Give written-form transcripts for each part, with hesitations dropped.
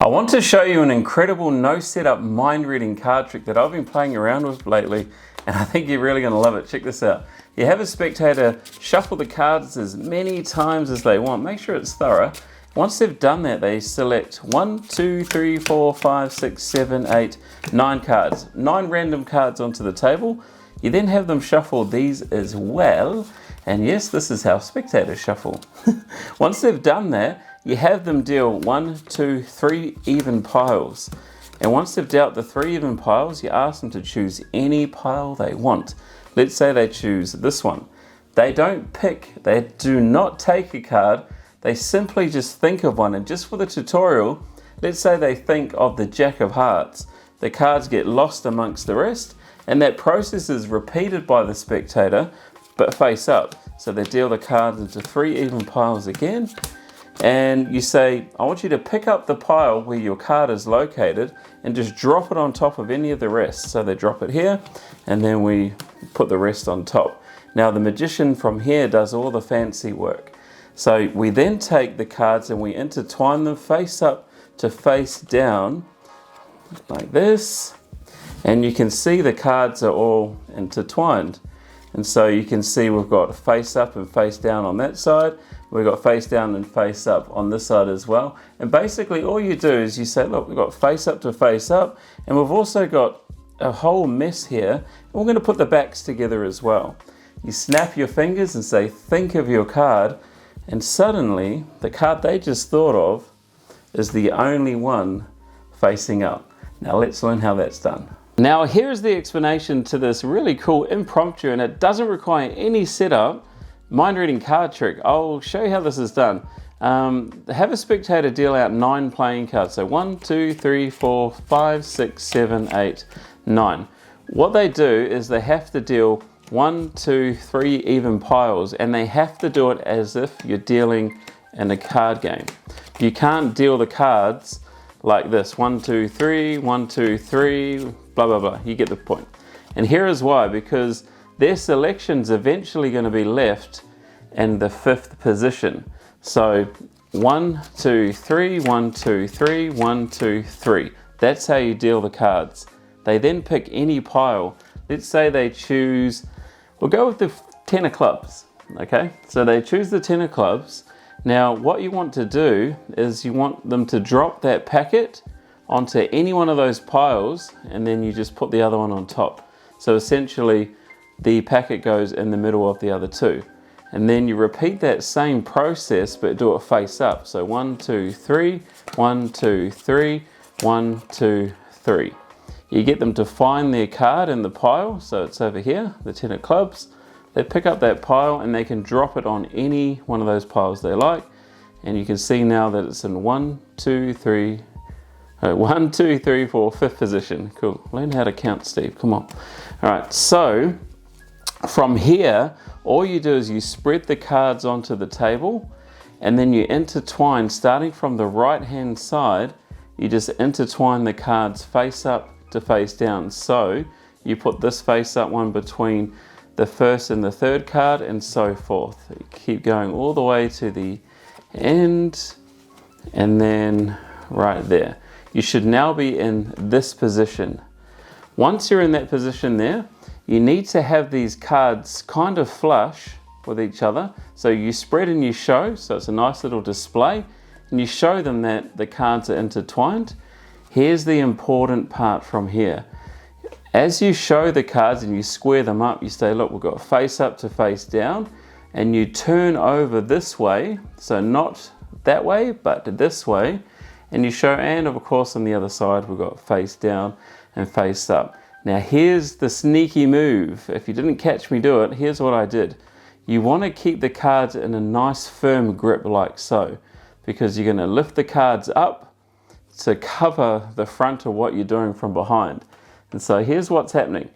I want to show you an incredible no setup mind reading card trick that I've been playing around with lately, and I think you're really going to love it. Check this out. You have a spectator shuffle the cards as many times as they want. Make sure it's thorough. Once they've done that, they select 1, 2, 3, 4, 5, 6, 7, 8, 9 cards. 9 random cards onto the table. You then have them shuffle these as well. And yes, this is how spectators shuffle. Once they've done that, you have them deal 1, 2, 3 even piles. And once they've dealt the 3 even piles, you ask them to choose any pile they want. Let's say they choose this one. They don't pick, they do not take a card. They simply just think of one. And just for the tutorial, let's say they think of the Jack of Hearts. The cards get lost amongst the rest, and that process is repeated by the spectator, but face up. So they deal the cards into 3 even piles again. And you say, I want you to pick up the pile where your card is located and just drop it on top of any of the rest. So they drop it here, and then we put the rest on top. Now the magician from here does all the fancy work. So we then take the cards and we intertwine them face up to face down, like this. And you can see the cards are all intertwined. And so you can see we've got face up and face down on that side. We've got face down and face up on this side as well. And basically all you do is you say, look, we've got face up to face up, and we've also got a whole mess here. And we're going to put the backs together as well. You snap your fingers and say, think of your card, and suddenly the card they just thought of is the only one facing up. Now let's learn how that's done. Now here's the explanation to this really cool impromptu, and it doesn't require any setup, mind reading card trick. I'll show you how this is done. Have a spectator deal out 9 playing cards. So 1, 2, 3, 4, 5, 6, 7, 8, 9. What they do is they have to deal 1, 2, 3 even piles, and they have to do it as if you're dealing in a card game. You can't deal the cards like this, 1, 2, 3, 1, 2, 3, blah, blah, blah. You get the point. And here is why, because their selection's eventually going to be left in the 5th position. So 1, 2, 3, 1, 2, 3, 1, 2, 3. That's how you deal the cards. They then pick any pile. Let's say they choose, we'll go with the 10 of clubs, okay? So they choose the 10 of clubs. Now what you want to do is you want them to drop that packet onto any one of those piles, and then you just put the other one on top. So essentially the packet goes in the middle of the other 2. And then you repeat that same process, but do it face up. So 1, 2, 3, 1, 2, 3, 1, 2, 3. You get them to find their card in the pile. So it's over here, the 10 of clubs. They pick up that pile and they can drop it on any one of those piles they like. And you can see now that it's in 1, 2, 3, 1, 2, 3, 4, 5th position. Cool. Learn how to count, Steve. Come on. All right. So from here, all you do is you spread the cards onto the table, and then you intertwine, starting from the right hand side. You just intertwine the cards face up to face down. So you put this face up one between the 1st and the 3rd card, and so forth. You keep going all the way to the end, and then right there. You should now be in this position. Once you're in that position there, you need to have these cards kind of flush with each other. So you spread and you show, so it's a nice little display, and you show them that the cards are intertwined. Here's the important part from here. As you show the cards and you square them up, you say, look, we've got face up to face down, and you turn over this way, so not that way, but this way, and you show, and of course on the other side, we've got face down and face up. Now here's the sneaky move. If you didn't catch me do it, here's what I did. You want to keep the cards in a nice firm grip like so, because you're going to lift the cards up to cover the front of what you're doing from behind. And so here's what's happening.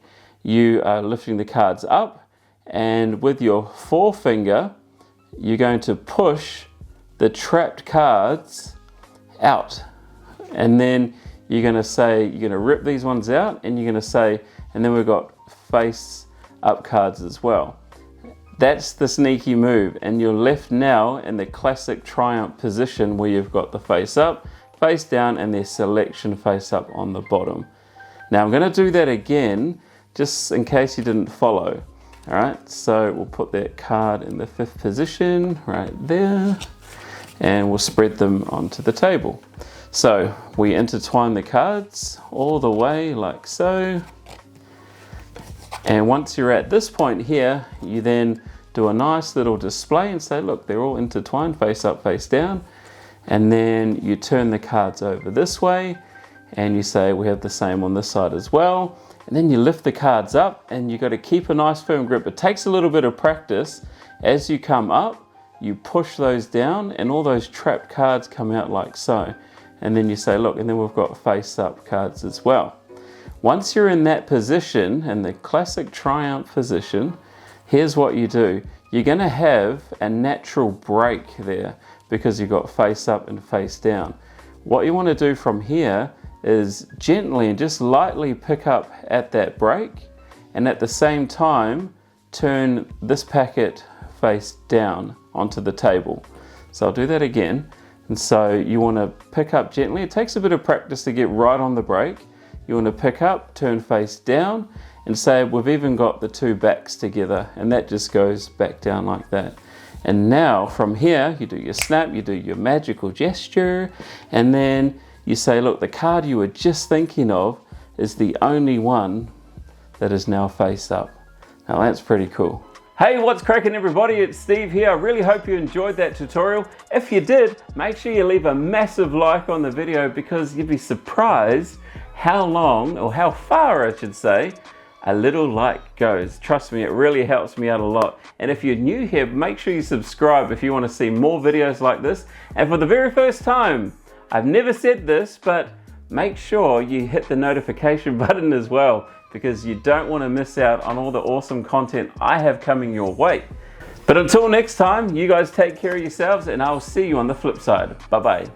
You are lifting the cards up, and with your forefinger, you're going to push the trapped cards out. And then you're going to say, you're going to rip these ones out, and you're going to say, and then we've got face up cards as well. That's the sneaky move, and you're left now in the classic triumph position where you've got the face up, face down and their selection face up on the bottom. Now I'm going to do that again just in case you didn't follow. All right, so we'll put that card in the 5th position right there, and we'll spread them onto the table. So we intertwine the cards all the way like so. And once you're at this point here, you then do a nice little display and say, look, they're all intertwined, face up, face down. And then you turn the cards over this way and you say, we have the same on this side as well. And then you lift the cards up and you got to keep a nice firm grip. It takes a little bit of practice. As you come up, you push those down and all those trapped cards come out like so. And then you say, look, and then we've got face up cards as well. Once you're in that position, in the classic triumph position, here's what you do. You're going to have a natural break there because you've got face up and face down. What you want to do from here is gently and just lightly pick up at that break, and at the same time turn this packet face down onto the table. So I'll do that again. And so you want to pick up gently. It takes a bit of practice to get right on the break. You want to pick up, turn face down, and say we've even got the 2 backs together, and that just goes back down like that. And now from here you do your snap, you do your magical gesture, and then you say, look, the card you were just thinking of is the only one that is now face up. Now that's pretty cool. Hey, what's cracking everybody? It's Steve here. I really hope you enjoyed that tutorial. If you did, make sure you leave a massive like on the video, because you'd be surprised how long, or how far I should say, a little like goes. Trust me, it really helps me out a lot. And if you're new here, make sure you subscribe if you want to see more videos like this. And for the very first time, I've never said this, but make sure you hit the notification button as well, because you don't want to miss out on all the awesome content I have coming your way. But until next time, you guys take care of yourselves, and I'll see you on the flip side. Bye-bye.